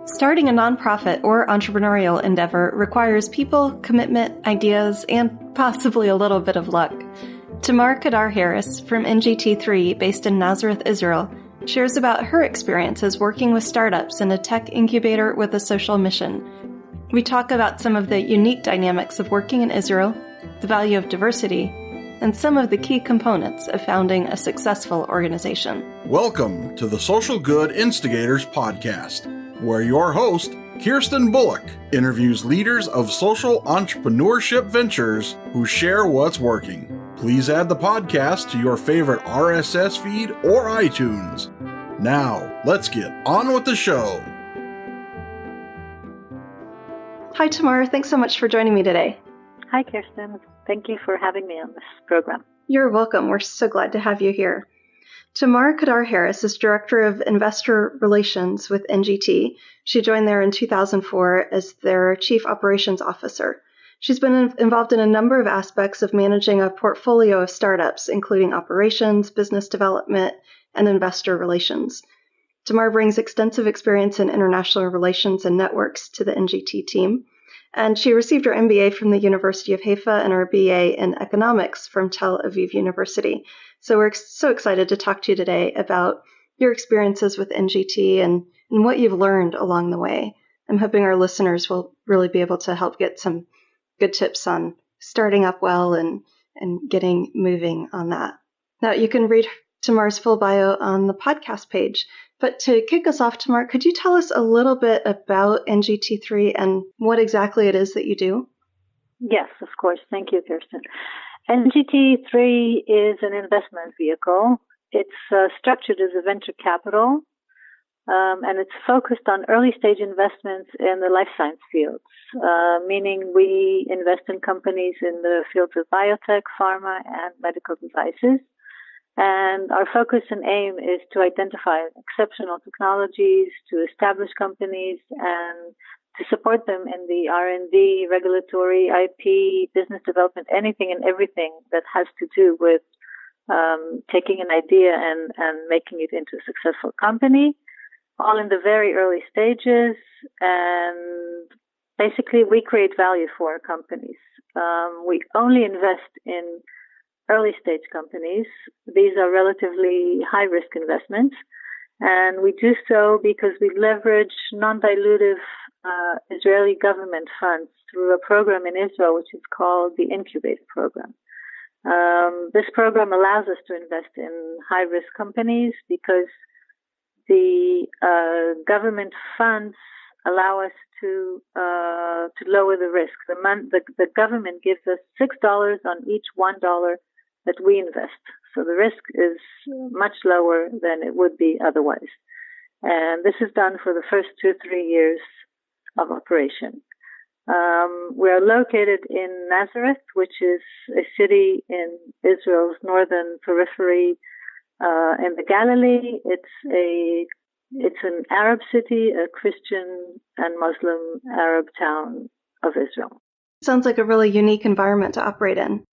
Starting a nonprofit or entrepreneurial endeavor requires people, commitment, ideas, and possibly a little bit of luck. Tamar Kedar Harris from NGT3, based in Nazareth, Israel, shares about her experiences working with startups in a tech incubator with a social mission. We talk about some of the unique dynamics of working in Israel, the value of diversity, and some of the key components of founding a successful organization. Welcome to the Social Good Instigators Podcast, where your host, Kirsten Bullock, interviews leaders of social entrepreneurship ventures who share what's working. Please add the podcast to your favorite RSS feed or iTunes. Now, let's get on with the show. Hi, Tamar. Thanks so much for joining me today. Hi, Kirsten. Thank you for having me on this program. You're welcome. We're so glad to have you here. Tamar Kedar Harris is Director of Investor Relations with NGT. She joined there in 2004 as their Chief Operations Officer. She's been involved in a number of aspects of managing a portfolio of startups, including operations, business development, and investor relations. Tamar brings extensive experience in international relations and networks to the NGT team, and she received her MBA from the University of Haifa and her BA in economics from Tel Aviv University. So we're so excited to talk to you today about your experiences with NGT and what you've learned along the way. I'm hoping our listeners will really be able to help get some good tips on starting up well and getting moving on that. Now, you can read Tamar's full bio on the podcast page. But to kick us off, Tamar, could you tell us a little bit about NGT3 and what exactly it is that you do? Yes, of course. Thank you, Kirsten. NGT3 is an investment vehicle. It's structured as a venture capital, and it's focused on early-stage investments in the life science fields, meaning we invest in companies in the fields of biotech, pharma, and medical devices. And our focus and aim is to identify exceptional technologies, to establish companies, and to support them in the R&D, regulatory, IP, business development, anything and everything that has to do with taking an idea and making it into a successful company, all in the very early stages. And basically, we create value for our companies. We only invest in early-stage companies. These are relatively high-risk investments, and we do so because we leverage non-dilutive Israeli government funds through a program in Israel which is called the incubator program. This program allows us to invest in high-risk companies because the government funds allow us to lower the risk. The government gives us $6 on each $1 that we invest. So the risk is much lower than it would be otherwise. And this is done for the first 2-3 years of operation. We are located in Nazareth, which is a city in Israel's northern periphery in the Galilee. It's an Arab city, a Christian and Muslim Arab town of Israel. Sounds like a really unique environment to operate in.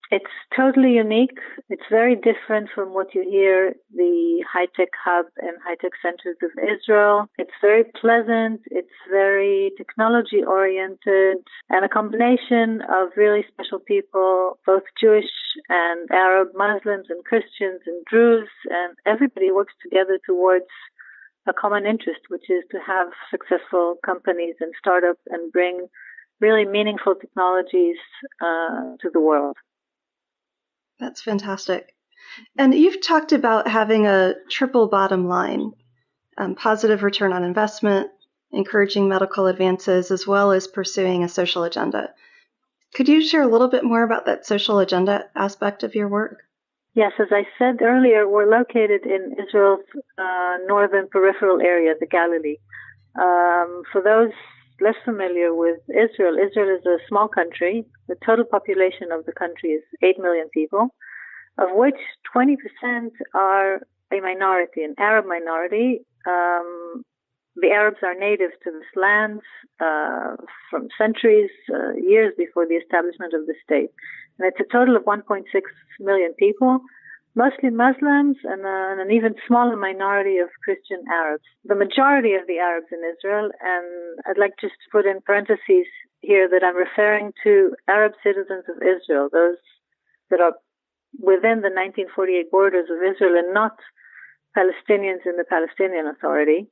It's totally unique. It's very different from what you hear, the high-tech hub and high-tech centers of Israel. It's very pleasant. It's very technology-oriented, and a combination of really special people, both Jewish and Arab, Muslims and Christians and Druze, and everybody works together towards a common interest, which is to have successful companies and startups and bring really meaningful technologies to the world. That's fantastic. And you've talked about having a triple bottom line, positive return on investment, encouraging medical advances, as well as pursuing a social agenda. Could you share a little bit more about that social agenda aspect of your work? Yes, as I said earlier, we're located in Israel's northern peripheral area, the Galilee. For those less familiar with Israel, Israel is a small country. The total population of the country is 8 million people, of which 20% are a minority, an Arab minority. The Arabs are native to this land from centuries, years before the establishment of the state. And it's a total of 1.6 million people, mostly Muslims and an even smaller minority of Christian Arabs. The majority of the Arabs in Israel, and I'd like just to put in parentheses here that I'm referring to Arab citizens of Israel, those that are within the 1948 borders of Israel and not Palestinians in the Palestinian Authority.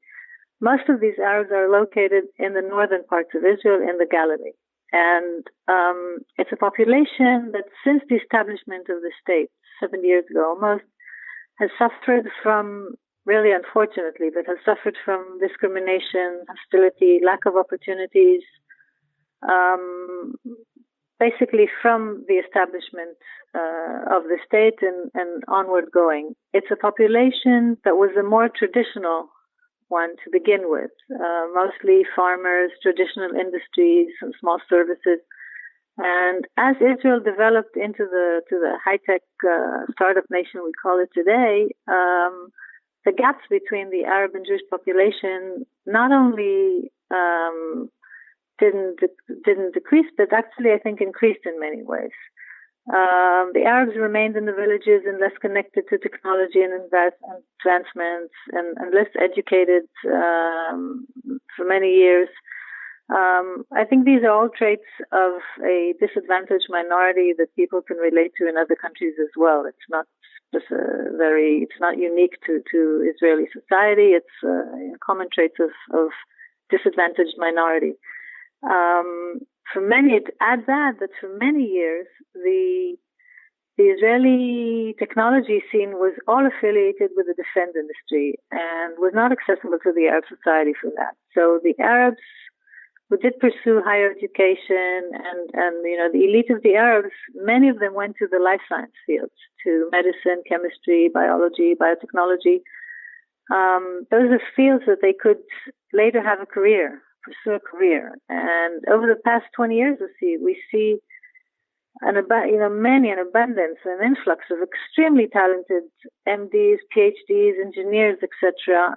Most of these Arabs are located in the northern parts of Israel in the Galilee. And it's a population that since the establishment of the state 70 years ago almost has suffered from, really unfortunately, but has suffered from discrimination, hostility, lack of opportunities, basically from the establishment of the state and onward going. It's a population that was a more traditional one to begin with, mostly farmers, traditional industries, and small services. And as Israel developed into the high-tech startup nation we call it today, the gaps between the Arab and Jewish population not only didn't decrease, but actually I think increased in many ways. The Arabs remained in the villages and less connected to technology and advancements and less educated for many years. I think these are all traits of a disadvantaged minority that people can relate to in other countries as well. It's not just it's not unique to Israeli society. It's common traits of disadvantaged minority. For many, add that for many years, the Israeli technology scene was all affiliated with the defense industry and was not accessible to the Arab society for that. So the Arabs who did pursue higher education and the elite of the Arabs, many of them went to the life science fields, to medicine, chemistry, biology, biotechnology. Those are fields that they could later have a career, pursue a career. And over the past 20 years, we see an abundance, an influx of extremely talented MDs, PhDs, engineers, etc.,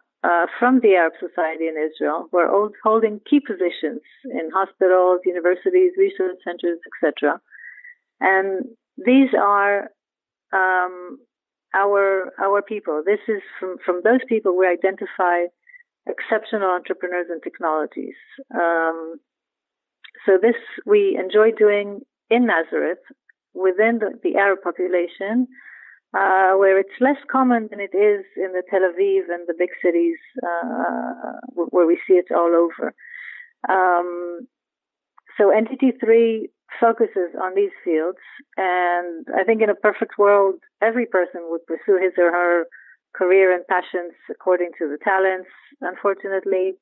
from the Arab society in Israel, who are holding key positions in hospitals, universities, research centers, etc. And these are our people. This is from those people we identify exceptional entrepreneurs and technologies. So this we enjoy doing in Nazareth within the Arab population, where it's less common than it is in the Tel Aviv and the big cities where we see it all over. So Entity 3 focuses on these fields, and I think in a perfect world, every person would pursue his or her career and passions according to the talents. Unfortunately,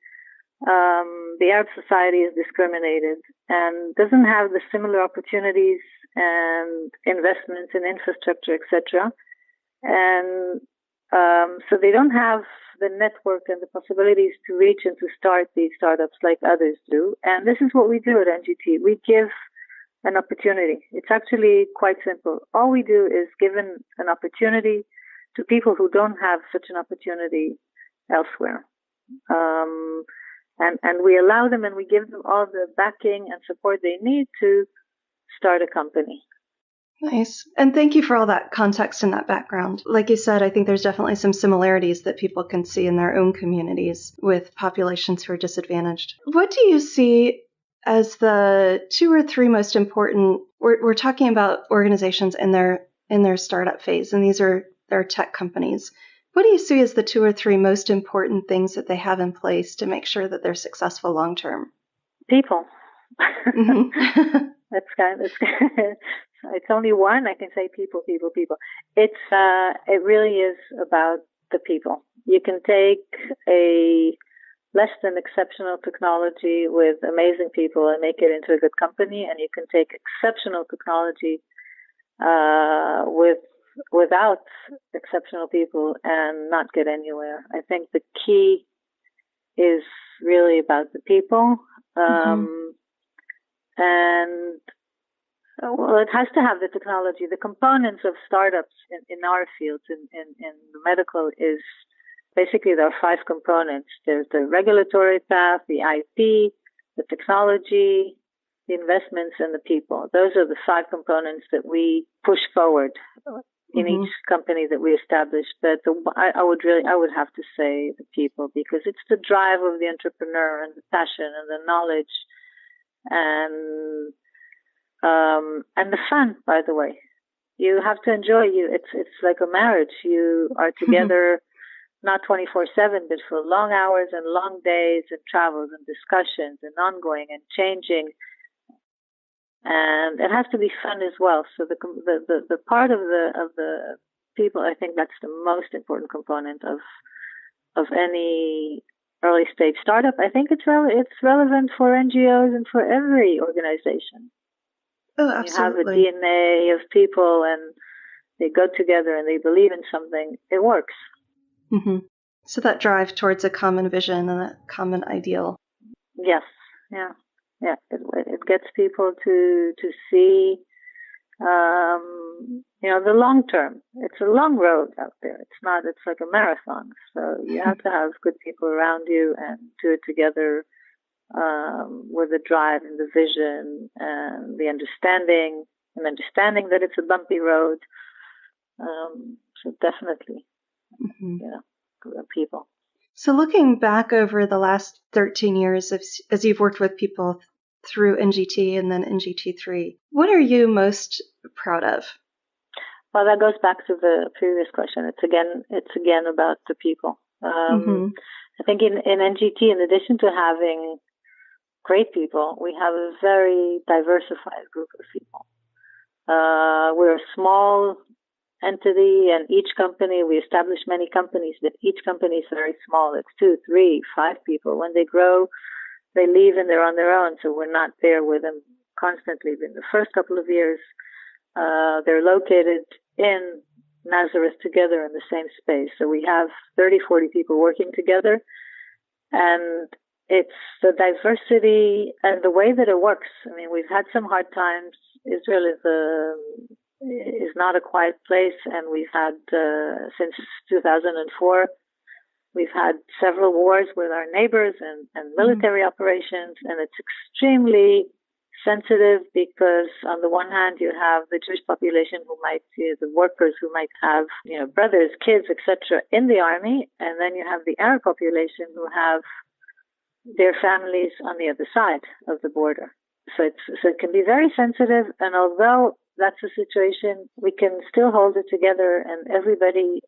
the Arab society is discriminated and doesn't have the similar opportunities and investments in infrastructure, etc. And so they don't have the network and the possibilities to reach and to start these startups like others do. And this is what we do at NGT. We give an opportunity. It's actually quite simple. All we do is give an opportunity to people who don't have such an opportunity elsewhere. And we allow them and we give them all the backing and support they need to start a company. Nice. And thank you for all that context and that background. Like you said, I think there's definitely some similarities that people can see in their own communities with populations who are disadvantaged. What do you see as the 2 or 3 most important, we're talking about organizations in their startup phase, and these are their tech companies. What do you see as the 2 or 3 most important things that they have in place to make sure that they're successful long term? People. Mm-hmm. It's only one. I can say people. It really is about the people. You can take a less than exceptional technology with amazing people and make it into a good company, and you can take exceptional technology without exceptional people and not get anywhere. I think the key is really about the people. And well, it has to have the technology. The components of startups in our fields, in the medical, is basically there are 5 components. There's the regulatory path, the IP, the technology, the investments, and the people. Those are the 5 components that we push forward. in each company that we established. But I would have to say the people, because it's the drive of the entrepreneur and the passion and the knowledge and the fun, by the way. You have to enjoy it's like a marriage. You are together not 24/7, but for long hours and long days and travels and discussions and ongoing and changing. And it has to be fun as well. So the part of the people, I think that's the most important component of any early stage startup. I think it's relevant for NGOs and for every organization. Oh, absolutely. You have a DNA of people, and they go together and they believe in something. It works. So that drive towards a common vision and a common ideal. Yes. Yeah. It gets people to see, the long term. It's a long road out there. It's like a marathon. So you have to have good people around you and do it together, with the drive and the vision and the understanding that it's a bumpy road. So definitely, people. So looking back over the last 13 years, as you've worked with people through NGT and then NGT3, what are you most proud of? Well, that goes back to the previous question. It's again about the people. I think in NGT, in addition to having great people, we have a very diversified group of people. We're a small entity, and each company, we establish many companies, but each company is very small. It's 2, 3, 5 people. When they grow, they leave and they're on their own, so we're not there with them constantly. But in the first couple of years, they're located in Nazareth together in the same space. So we have 30, 40 people working together, and it's the diversity and the way that it works. I mean, we've had some hard times. Israel is not a quiet place, and we've had, since 2004, we've had several wars with our neighbors and military operations, and it's extremely sensitive because on the one hand you have the Jewish population the workers who might have, brothers, kids, etc. in the army, and then you have the Arab population who have their families on the other side of the border. So it can be very sensitive, and although that's the situation, we can still hold it together, and everybody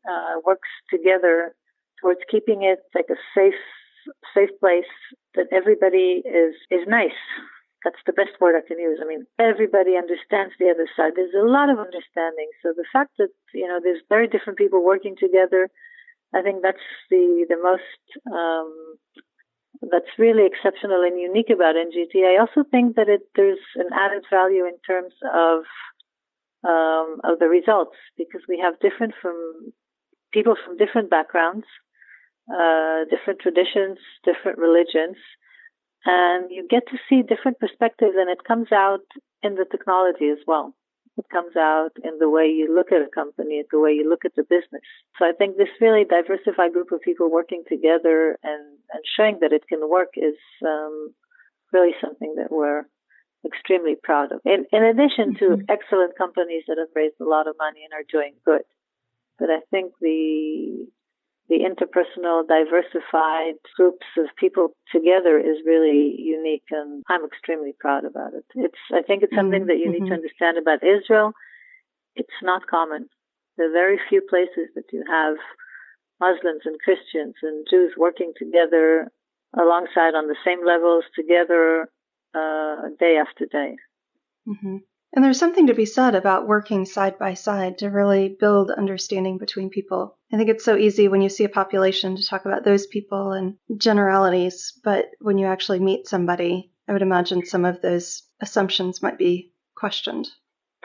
works together towards keeping it like a safe place that everybody is nice. That's the best word I can use. I mean, everybody understands the other side. There's a lot of understanding. So the fact that, there's very different people working together, I think that's the most, that's really exceptional and unique about NGT. I also think that there's an added value in terms of the results, because we have people from different backgrounds, different traditions, different religions, and you get to see different perspectives, and it comes out in the technology as well. It comes out in the way you look at a company, the way you look at the business. So I think this really diversified group of people working together and showing that it can work is really something that we're extremely proud of. In addition to excellent companies that have raised a lot of money and are doing good. But I think the interpersonal, diversified groups of people together is really unique, and I'm extremely proud about it. I think it's something that you need to understand about Israel. It's not common. There are very few places that you have Muslims and Christians and Jews working together alongside on the same levels together day after day. And there's something to be said about working side by side to really build understanding between people. I think it's so easy when you see a population to talk about those people and generalities, but when you actually meet somebody, I would imagine some of those assumptions might be questioned.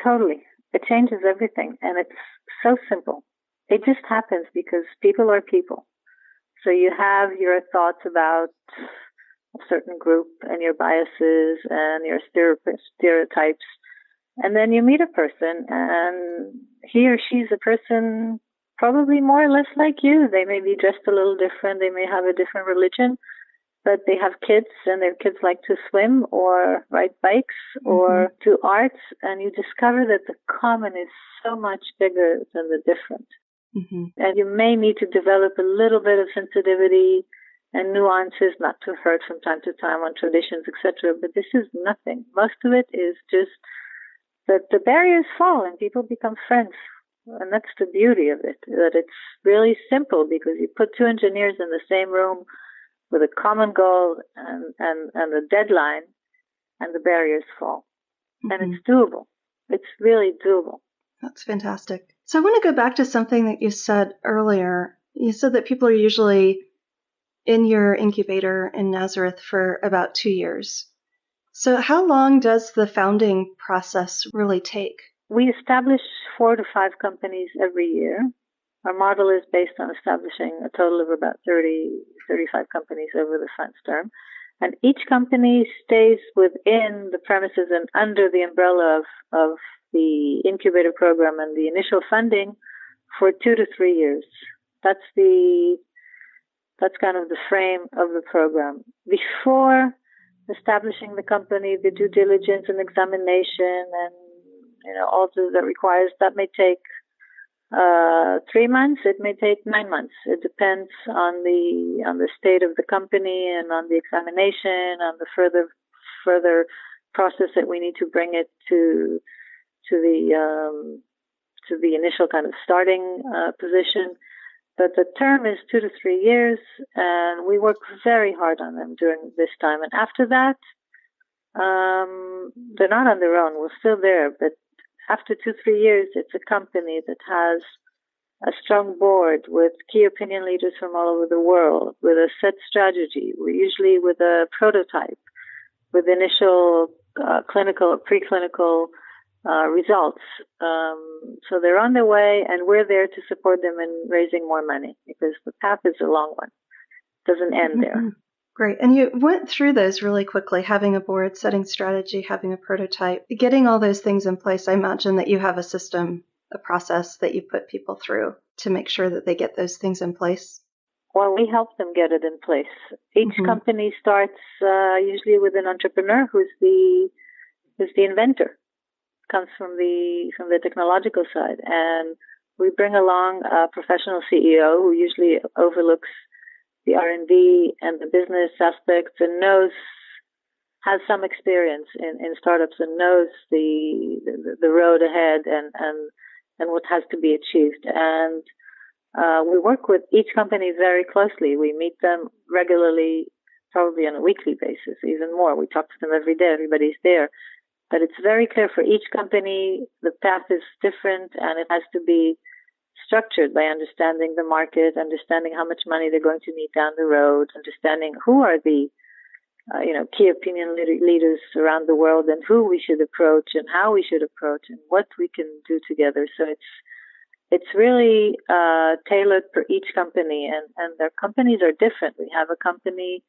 Totally. It changes everything, and it's so simple. It just happens because people are people. So you have your thoughts about a certain group and your biases and your stereotypes. And then you meet a person, and he or she's a person probably more or less like you. They may be dressed a little different. They may have a different religion. but they have kids and their kids like to swim or ride bikes or do arts, and you discover that the common is so much bigger than the different. And you may need to develop a little bit of sensitivity and nuances, not to hurt from time to time on traditions, etc. But this is nothing. Most of it is just that the barriers fall and people become friends. And that's the beauty of it, that it's really simple because you put two engineers in the same room with a common goal and a deadline, and the barriers fall. And it's doable. It's really doable. That's fantastic. So I want to go back to something that you said earlier. You said that people are usually in your incubator in Nazareth for about 2 years. So how long does the founding process really take? We establish 4 to 5 companies every year. Our model is based on establishing a total of about 35 companies over the funds term. And each company stays within the premises and under the umbrella of the incubator program and the initial funding for 2 to 3 years. That's kind of the frame of the program. Before establishing the company, the due diligence and examination and all that requires, that may take 3 months. It may take 9 months. It depends on the state of the company and on the examination, on the further process that we need to bring it to the initial kind of starting position. But the term is 2 to 3 years, and we work very hard on them during this time. And after that, they're not on their own. We're still there, but after 2 to 3 years, it's a company that has a strong board with key opinion leaders from all over the world, with a set strategy. We're usually with a prototype, with initial clinical or preclinical results. So they're on their way, and we're there to support them in raising more money because the path is a long one. It doesn't end there. Great. And you went through those really quickly, having a board, setting strategy, having a prototype, getting all those things in place. I imagine that you have a system, a process that you put people through to make sure that they get those things in place. Well, we help them get it in place. Each company starts usually with an entrepreneur who's the inventor. Comes from the technological side, and we bring along a professional CEO who usually overlooks the R&D and the business aspects and has some experience in startups and knows the road ahead and what has to be achieved. And we work with each company very closely. We meet them regularly, probably on a weekly basis, even more. We talk to them every day. Everybody's there. But it's very clear for each company, the path is different, and it has to be structured by understanding the market, understanding how much money they're going to need down the road, understanding who are the key opinion leaders around the world and who we should approach and how we should approach and what we can do together. So it's really tailored for each company, and their companies are different. We have a company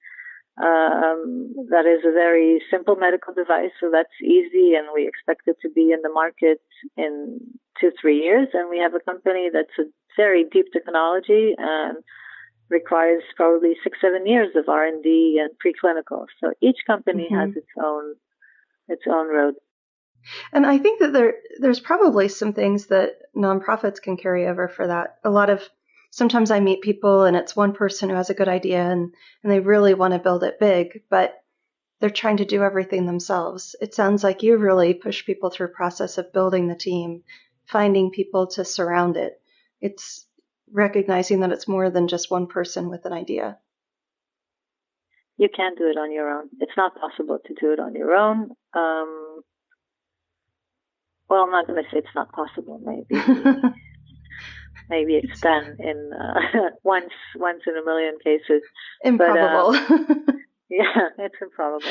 that is a very simple medical device, so that's easy, and we expect it to be in the market in 2 to 3 years. And we have a company that's a very deep technology and requires probably 6 to 7 years of R&D and preclinical. So each company has its own road. And I think that there's probably some things that nonprofits can carry over for that. Sometimes I meet people and it's one person who has a good idea and they really want to build it big, but they're trying to do everything themselves. It sounds like you really push people through a process of building the team, finding people to surround it. It's recognizing that it's more than just one person with an idea. You can't do it on your own. It's not possible to do it on your own. Well, I'm not going to say it's not possible, maybe. Maybe it's done in once in a million cases. Improbable. But, yeah, it's improbable.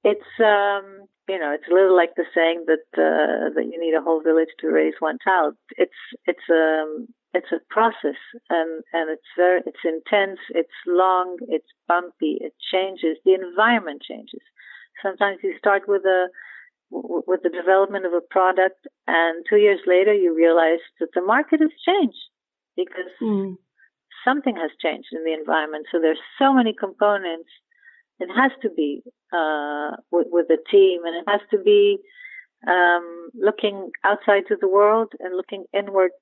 It's it's a little like the saying that you need a whole village to raise one child. It's a process, and it's intense. It's long. It's bumpy. It changes. The environment changes. Sometimes you start with the development of a product, and 2 years later you realize that the market has changed because something has changed in the environment. So there's so many components It has to be with a team, and it has to be looking outside to the world and looking inward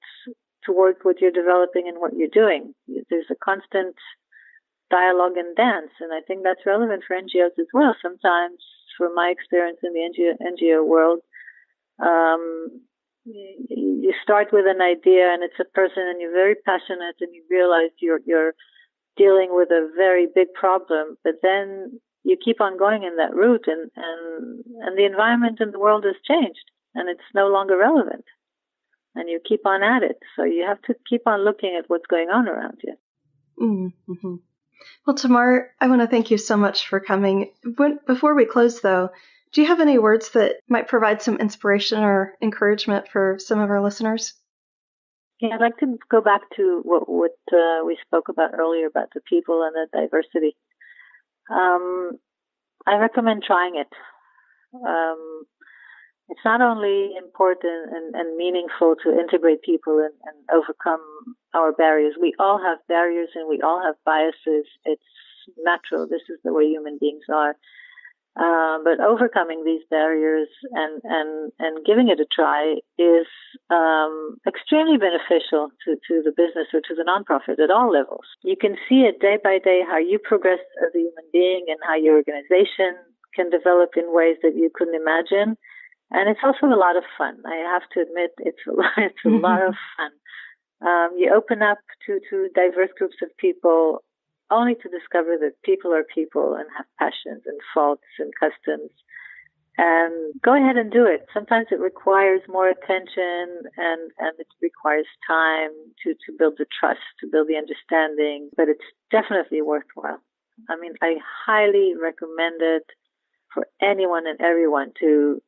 towards what you're developing and what you're doing. There's a constant dialogue and dance, and I think that's relevant for NGOs as well. Sometimes, from my experience in the NGO world, you start with an idea and it's a person and you're very passionate and you realize you're dealing with a very big problem, but then you keep on going in that route and the environment in the world has changed and it's no longer relevant, and you keep on at it. So you have to keep on looking at what's going on around you. Mm-hmm. Well, Tamar, I want to thank you so much for coming. Before we close, though, do you have any words that might provide some inspiration or encouragement for some of our listeners? Yeah, I'd like to go back to what we spoke about earlier about the people and the diversity. I recommend trying it. It's not only important and meaningful to integrate people and overcome our barriers. We all have barriers and we all have biases. It's natural. This is the way human beings are. But overcoming these barriers and giving it a try is extremely beneficial to the business or to the nonprofit at all levels. You can see it day by day how you progress as a human being and how your organization can develop in ways that you couldn't imagine. And it's also a lot of fun. I have to admit, it's a lot of fun. You open up to diverse groups of people only to discover that people are people and have passions and faults and customs. And go ahead and do it. Sometimes it requires more attention and it requires time to build the trust, to build the understanding, but it's definitely worthwhile. I mean, I highly recommend it for anyone and everyone to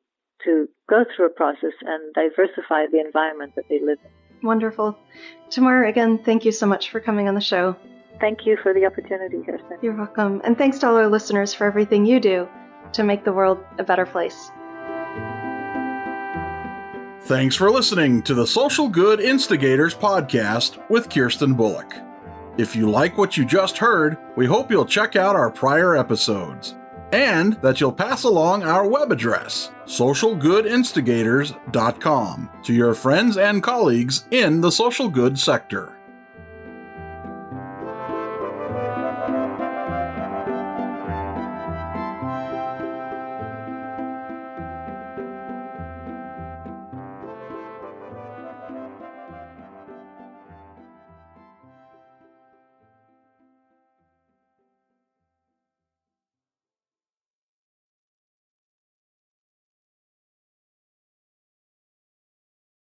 go through a process and diversify the environment that they live in. Wonderful. Tamar, again, thank you so much for coming on the show. Thank you for the opportunity, Kirsten. You're welcome. And thanks to all our listeners for everything you do to make the world a better place. Thanks for listening to the Social Good Instigators podcast with Kirsten Bullock. If you like what you just heard, we hope you'll check out our prior episodes and that you'll pass along our web address, socialgoodinstigators.com, to your friends and colleagues in the social good sector.